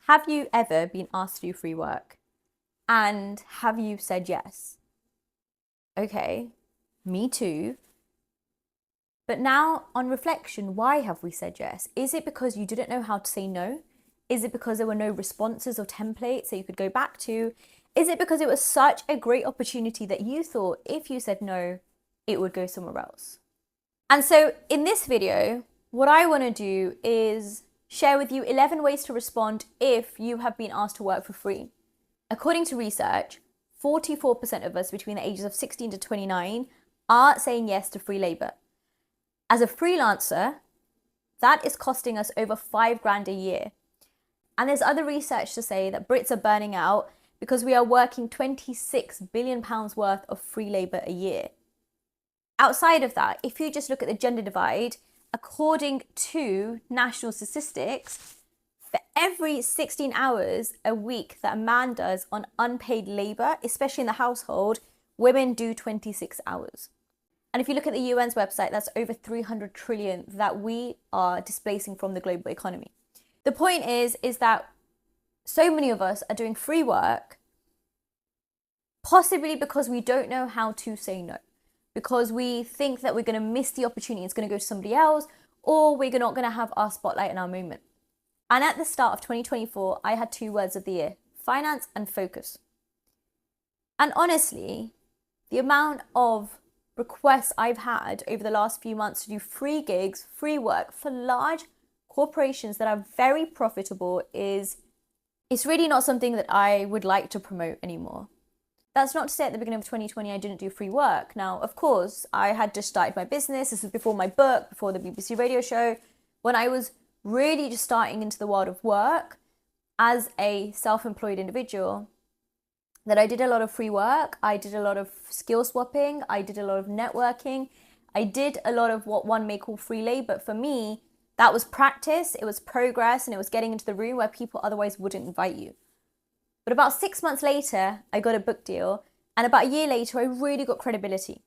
Have you ever been asked to do free work? And have you said yes? Okay, me too. But now, on reflection, why have we said yes? Is it because you didn't know how to say no? Is it because there were no responses or templates that you could go back to? Is it because it was such a great opportunity that you thought if you said no, it would go somewhere else? And so in this video, what I want to do is share with you 11 ways to respond if you have been asked to work for free. According to research, 44% of us between the ages of 16 to 29 are saying yes to free labor. As a freelancer, that is costing us over $5,000 a year. And there's other research to say that Brits are burning out because we are working £26 billion worth of free labor a year. Outside of that, if you just look at the gender divide, according to national statistics, for every 16 hours a week that a man does on unpaid labor, especially in the household, women do 26 hours. And if you look at the UN's website, that's over 300 trillion that we are displacing from the global economy. The point is that so many of us are doing free work, possibly because we don't know how to say no, because we think that we're going to miss the opportunity, it's going to go to somebody else, or we're not going to have our spotlight in our moment. And at the start of 2024, I had 2 words of the year: finance and focus. And honestly, the amount of requests I've had over the last few months to do free gigs, free work for large corporations that are very profitable it's really not something that I would like to promote anymore. That's not to say at the beginning of 2020 I didn't do free work. Now, of course, I had just started my business. This was before my book, before the BBC radio show, when I was really just starting into the world of work as a self-employed individual, that I did a lot of free work. I did a lot of skill swapping. I did a lot of networking. I did a lot of what one may call free labor. For me, that was practice, it was progress, and it was getting into the room where people otherwise wouldn't invite you. But about 6 months later, I got a book deal. And about a year later, I really got credibility.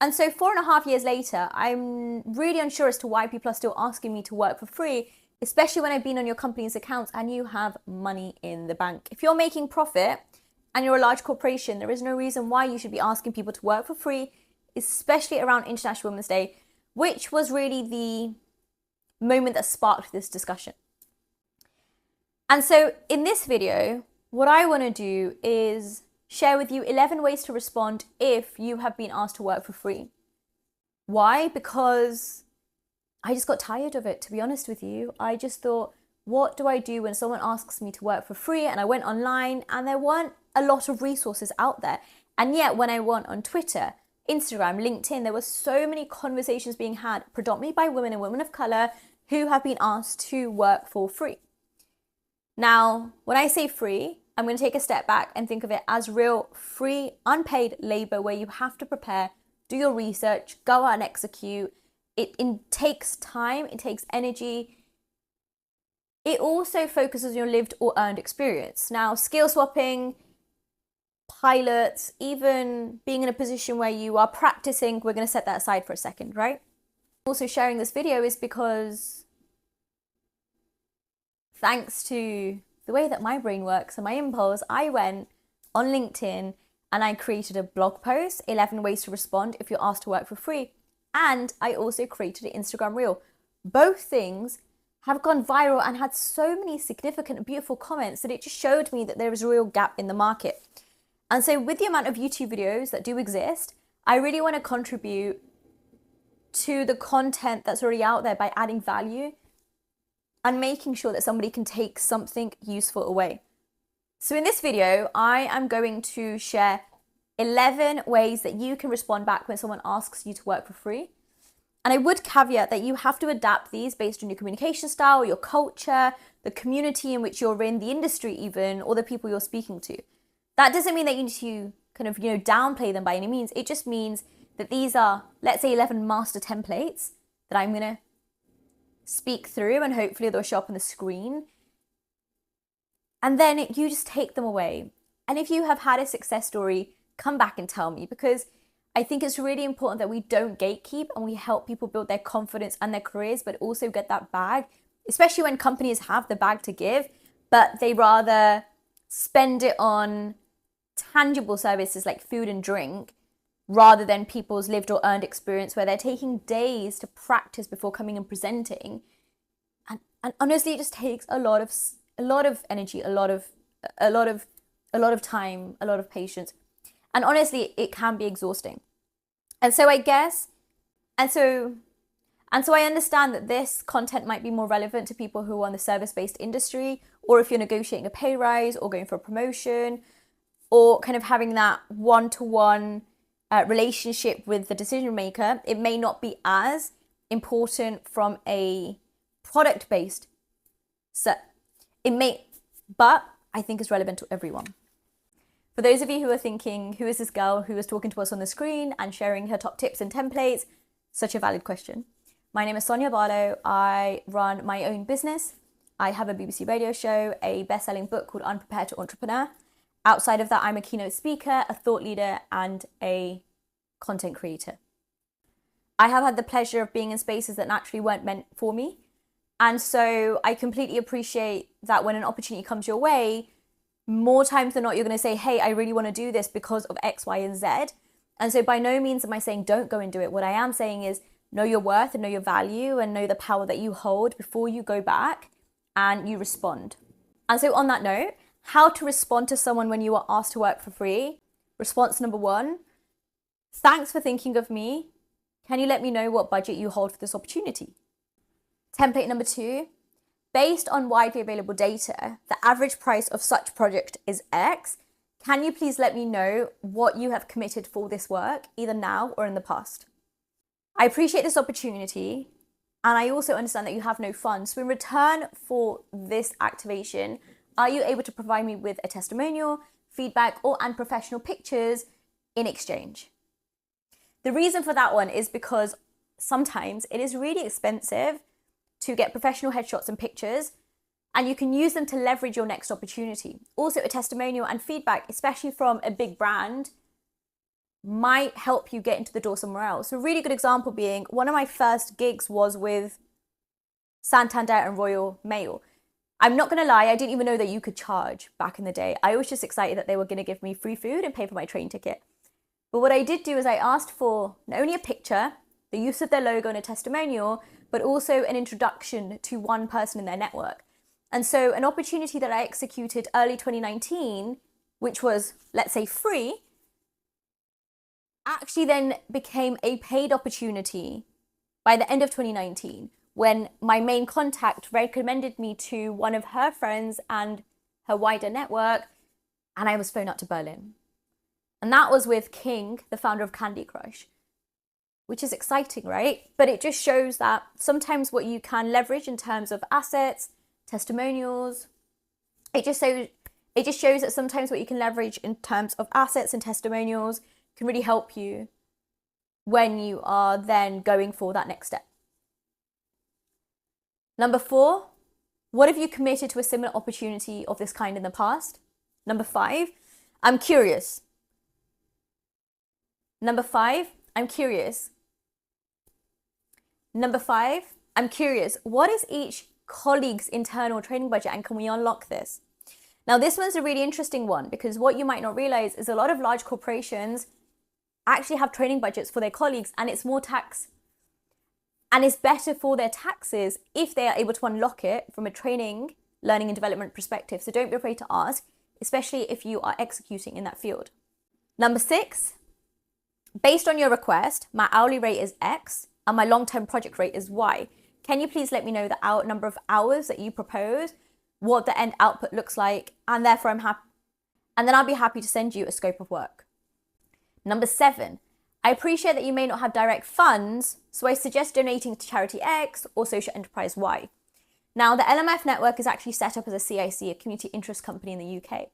And so 4.5 years later, I'm really unsure as to why people are still asking me to work for free, especially when I've been on your company's accounts and you have money in the bank. If you're making profit and you're a large corporation, there is no reason why you should be asking people to work for free, especially around International Women's Day, which was really the moment that sparked this discussion. And so in this video, what I want to do is share with you 11 ways to respond if you have been asked to work for free. Why? Because I just got tired of it, to be honest with you. I just thought, what do I do when someone asks me to work for free? And I went online and there weren't a lot of resources out there. And yet when I went on Twitter, Instagram, LinkedIn, there were so many conversations being had, predominantly by women and women of color, who have been asked to work for free. Now, when I say free, I'm going to take a step back and think of it as real free, unpaid labor where you have to prepare, do your research, go out and execute. It takes time, it takes energy. It also focuses on your lived or earned experience. Now, skill swapping, pilots, even being in a position where you are practicing, we're going to set that aside for a second, right? Also sharing this video is because thanks to the way that my brain works and my impulse, I went on LinkedIn and I created a blog post, 11 ways to respond if you're asked to work for free. And I also created an Instagram reel. Both things have gone viral and had so many significant and beautiful comments that it just showed me that there is a real gap in the market. And so with the amount of YouTube videos that do exist, I really want to contribute to the content that's already out there by adding value and making sure that somebody can take something useful away. So in this video, I am going to share 11 ways that you can respond back when someone asks you to work for free. And I would caveat that you have to adapt these based on your communication style, your culture, the community in which you're in, the industry even, or the people you're speaking to. That doesn't mean that you need to kind of, downplay them by any means. It just means that these are, let's say, 11 master templates that I'm going to speak through, and hopefully they'll show up on the screen. And then you just take them away. And if you have had a success story, come back and tell me, because I think it's really important that we don't gatekeep and we help people build their confidence and their careers, but also get that bag, especially when companies have the bag to give. but they rather spend it on tangible services like food and drink rather than people's lived or earned experience, where they're taking days to practice before coming and presenting. And honestly, it just takes a lot of energy, a lot of time, a lot of patience. And honestly, it can be exhausting. And so I understand that this content might be more relevant to people who are in the service-based industry, or if you're negotiating a pay rise or going for a promotion, or kind of having that one-to-one relationship with the decision maker. It may not be as important from a product-based set. But I think it's relevant to everyone. For those of you who are thinking, who is this girl who is talking to us on the screen and sharing her top tips and templates? Such a valid question. My name is Sonya Barlow. I run my own business. I have a BBC radio show, a best-selling book called Unprepared to Entrepreneur. Outside of that, I'm a keynote speaker, a thought leader, and a content creator. I have had the pleasure of being in spaces that naturally weren't meant for me. And so I completely appreciate that when an opportunity comes your way, more times than not, you're going to say, hey, I really want to do this because of X, Y, and Z. And so by no means am I saying don't go and do it. What I am saying is know your worth and know your value and know the power that you hold before you go back and you respond. And so on that note, how to respond to someone when you are asked to work for free. Response number 1, thanks for thinking of me. Can you let me know what budget you hold for this opportunity? Template number 2, based on widely available data, the average price of such project is X. Can you please let me know what you have committed for this work, either now or in the past? I appreciate this opportunity, and I also understand that you have no funds. So in return for this activation, are you able to provide me with a testimonial, feedback, and professional pictures in exchange? The reason for that one is because sometimes it is really expensive to get professional headshots and pictures, and you can use them to leverage your next opportunity. Also, a testimonial and feedback, especially from a big brand, might help you get into the door somewhere else. A really good example being one of my first gigs was with Santander and Royal Mail. I'm not going to lie, I didn't even know that you could charge back in the day. I was just excited that they were going to give me free food and pay for my train ticket. But what I did do is I asked for not only a picture, the use of their logo and a testimonial, but also an introduction to one person in their network. And so an opportunity that I executed early 2019, which was, let's say, free, actually then became a paid opportunity by the end of 2019, when my main contact recommended me to one of her friends and her wider network, and I was flown out to Berlin. And that was with King, the founder of Candy Crush, which is exciting, right? But it just shows that sometimes what you can leverage in terms of assets, testimonials, it just shows that sometimes what you can leverage in terms of assets and testimonials can really help you when you are then going for that next step. Number 4, what have you committed to a similar opportunity of this kind in the past? Number 5, I'm curious. Number 5, I'm curious. Number 5, I'm curious. What is each colleague's internal training budget, and can we unlock this? Now, this one's a really interesting one, because what you might not realize is a lot of large corporations actually have training budgets for their colleagues, and it's more tax. And it's better for their taxes if they are able to unlock it from a training, learning and development perspective. So don't be afraid to ask, especially if you are executing in that field. Number 6, based on your request, my hourly rate is X and my long-term project rate is Y. Can you please let me know the number of hours that you propose, what the end output looks like, and therefore then I'll be happy to send you a scope of work. Number 7, I appreciate that you may not have direct funds, so I suggest donating to charity X or social enterprise Y. Now, the LMF network is actually set up as a CIC, a community interest company in the UK,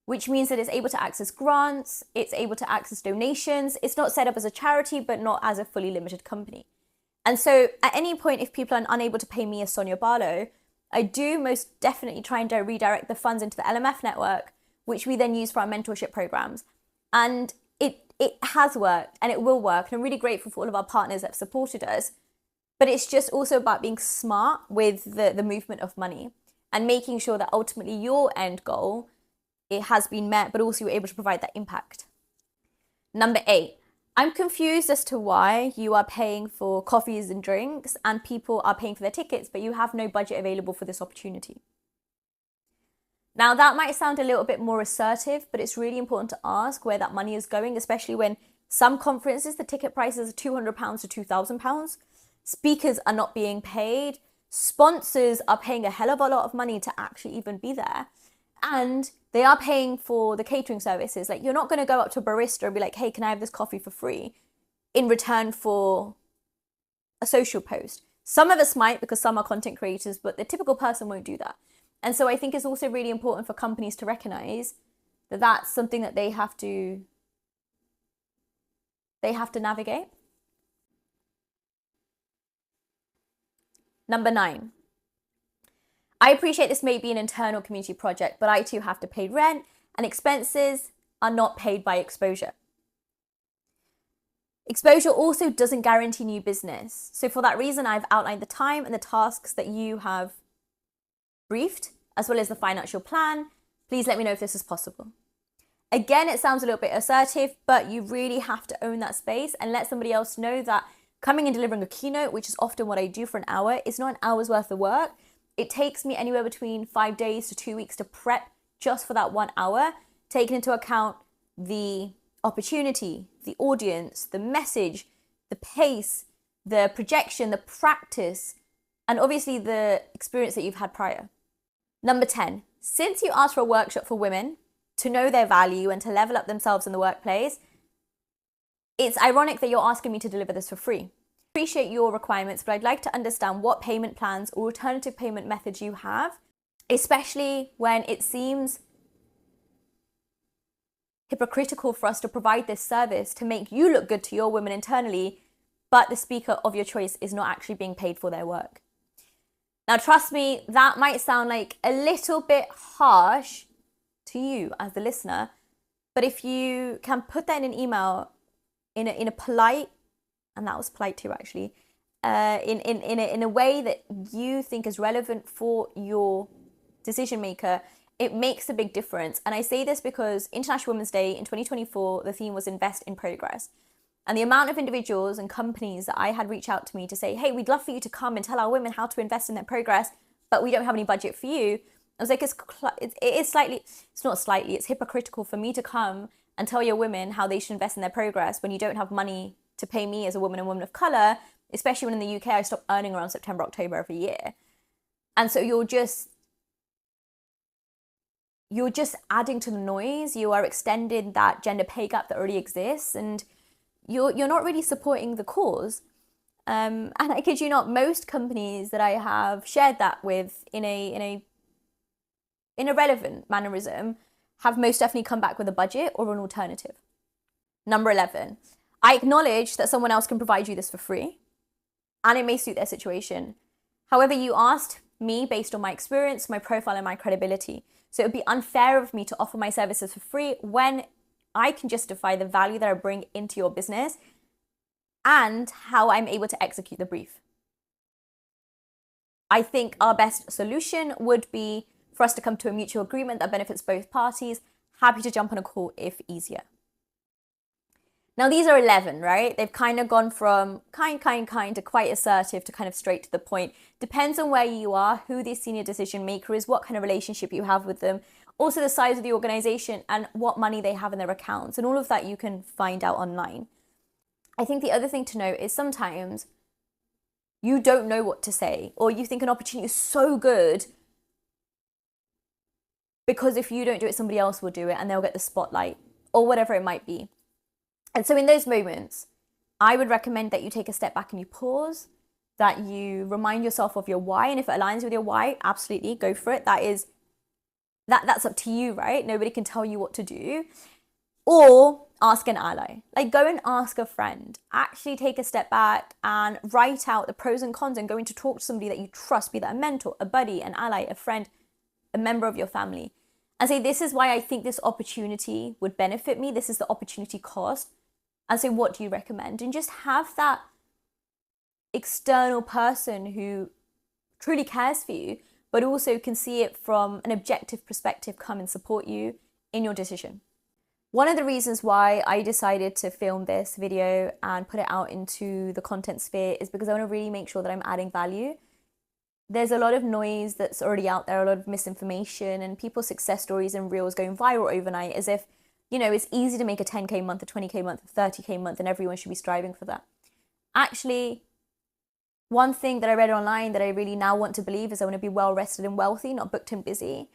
which means that it's able to access grants, it's able to access donations. It's not set up as a charity, but not as a fully limited company. And so at any point, if people are unable to pay me as Sonya Barlow, I do most definitely try and redirect the funds into the LMF network, which we then use for our mentorship programs. And it has worked and it will work. And I'm really grateful for all of our partners that have supported us. But it's just also about being smart with the movement of money. and making sure that ultimately your end goal, it has been met, but also you're able to provide that impact. Number 8, I'm confused as to why you are paying for coffees and drinks and people are paying for their tickets, but you have no budget available for this opportunity. Now, that might sound a little bit more assertive, but it's really important to ask where that money is going, especially when some conferences, the ticket prices are £200 to £2,000. Speakers are not being paid. Sponsors are paying a hell of a lot of money to actually even be there. And they are paying for the catering services. Like, you're not going to go up to a barista and be like, hey, can I have this coffee for free in return for a social post? Some of us might, because some are content creators, but the typical person won't do that. And so I think it's also really important for companies to recognize that that's something that they have to navigate. Number 9. I appreciate this may be an internal community project, but I too have to pay rent and expenses are not paid by exposure. Exposure also doesn't guarantee new business. So for that reason, I've outlined the time and the tasks that you have briefed, as well as the financial plan. Please let me know if this is possible. Again, it sounds a little bit assertive, but you really have to own that space and let somebody else know that coming and delivering a keynote, which is often what I do for an hour, is not an hour's worth of work. It takes me anywhere between 5 days to 2 weeks to prep just for that 1 hour, taking into account the opportunity, the audience, the message, the pace, the projection, the practice, and obviously the experience that you've had prior. Number 10, since you asked for a workshop for women to know their value and to level up themselves in the workplace, it's ironic that you're asking me to deliver this for free. I appreciate your requirements, but I'd like to understand what payment plans or alternative payment methods you have, especially when it seems hypocritical for us to provide this service to make you look good to your women internally, but the speaker of your choice is not actually being paid for their work. Now, trust me, that might sound like a little bit harsh to you as the listener, but if you can put that in an email in a polite, and that was polite too actually, in a way that you think is relevant for your decision maker, it makes a big difference. And I say this because International Women's Day in 2024, the theme was Invest in Progress. And the amount of individuals and companies that I had reach out to me to say, hey, we'd love for you to come and tell our women how to invest in their progress, but we don't have any budget for you. I was like, it's hypocritical for me to come and tell your women how they should invest in their progress when you don't have money to pay me as a woman and woman of color, especially when in the UK, I stopped earning around September, October every year. And so you're just adding to the noise. You are extending that gender pay gap that already exists, and you're not really supporting the cause. And I kid you not, most companies that I have shared that with in a relevant mannerism have most definitely come back with a budget or an alternative. Number 11, I acknowledge that someone else can provide you this for free, and it may suit their situation. However, you asked me based on my experience, my profile, and my credibility. So it would be unfair of me to offer my services for free when I can justify the value that I bring into your business and how I'm able to execute the brief. I think our best solution would be for us to come to a mutual agreement that benefits both parties. Happy to jump on a call if easier. Now, these are 11, right? They've kind of gone from kind to quite assertive to kind of straight to the point. Depends on where you are, who the senior decision maker is, what kind of relationship you have with them, also the size of the organization and what money they have in their accounts. And all of that you can find out online. I think the other thing to note is sometimes you don't know what to say, or you think an opportunity is so good because if you don't do it, somebody else will do it and they'll get the spotlight or whatever it might be. And so in those moments, I would recommend that you take a step back and you pause, that you remind yourself of your why. And if it aligns with your why, absolutely go for it. That's up to you, right? Nobody can tell you what to do. Or ask an ally. Like, go and ask a friend. Actually take a step back and write out the pros and cons and go in to talk to somebody that you trust, be that a mentor, a buddy, an ally, a friend, a member of your family. And say, this is why I think this opportunity would benefit me. This is the opportunity cost. And so what do you recommend? And just have that external person who truly cares for you but also can see it from an objective perspective, come and support you in your decision. One of the reasons why I decided to film this video and put it out into the content sphere is because I want to really make sure that I'm adding value. There's a lot of noise that's already out there, a lot of misinformation, and people's success stories and reels going viral overnight as if, you know, it's easy to make a 10K month, a 20K month, a 30K month, and everyone should be striving for that. Actually, one thing that I read online that I really now want to believe is I want to be well rested and wealthy, not booked and busy.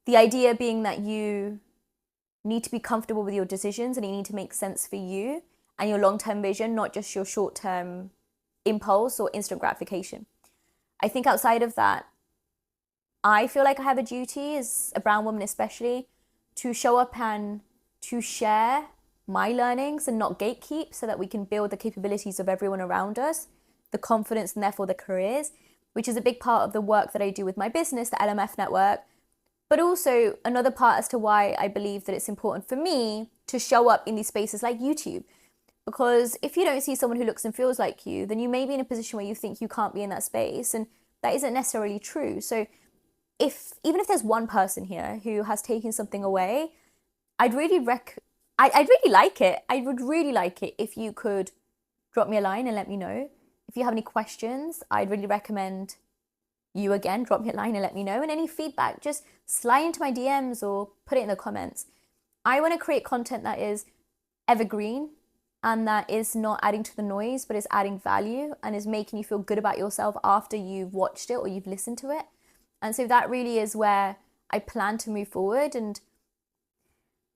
The idea being that you need to be comfortable with your decisions and you need to make sense for you and your long-term vision, not just your short-term impulse or instant gratification. I think outside of that, I feel like I have a duty as a brown woman especially to show up and to share my learnings and not gatekeep so that we can build the capabilities of everyone around us, the confidence and therefore the careers, which is a big part of the work that I do with my business, the LMF network, but also another part as to why I believe that it's important for me to show up in these spaces like YouTube. Because if you don't see someone who looks and feels like you, then you may be in a position where you think you can't be in that space, and that isn't necessarily true. So even if there's one person here who has taken something away, I'd really like it. I would really like it if you could drop me a line and let me know. If you have any questions, I'd really recommend you again drop me a line and let me know. And any feedback, just slide into my DMs or put it in the comments. I want to create content that is evergreen and that is not adding to the noise, but is adding value and is making you feel good about yourself after you've watched it or you've listened to it. And so that really is where I plan to move forward. And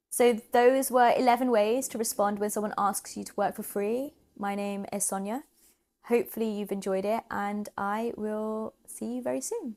so those were 11 ways to respond when someone asks you to work for free. My name is Sonya. Hopefully you've enjoyed it, and I will see you very soon.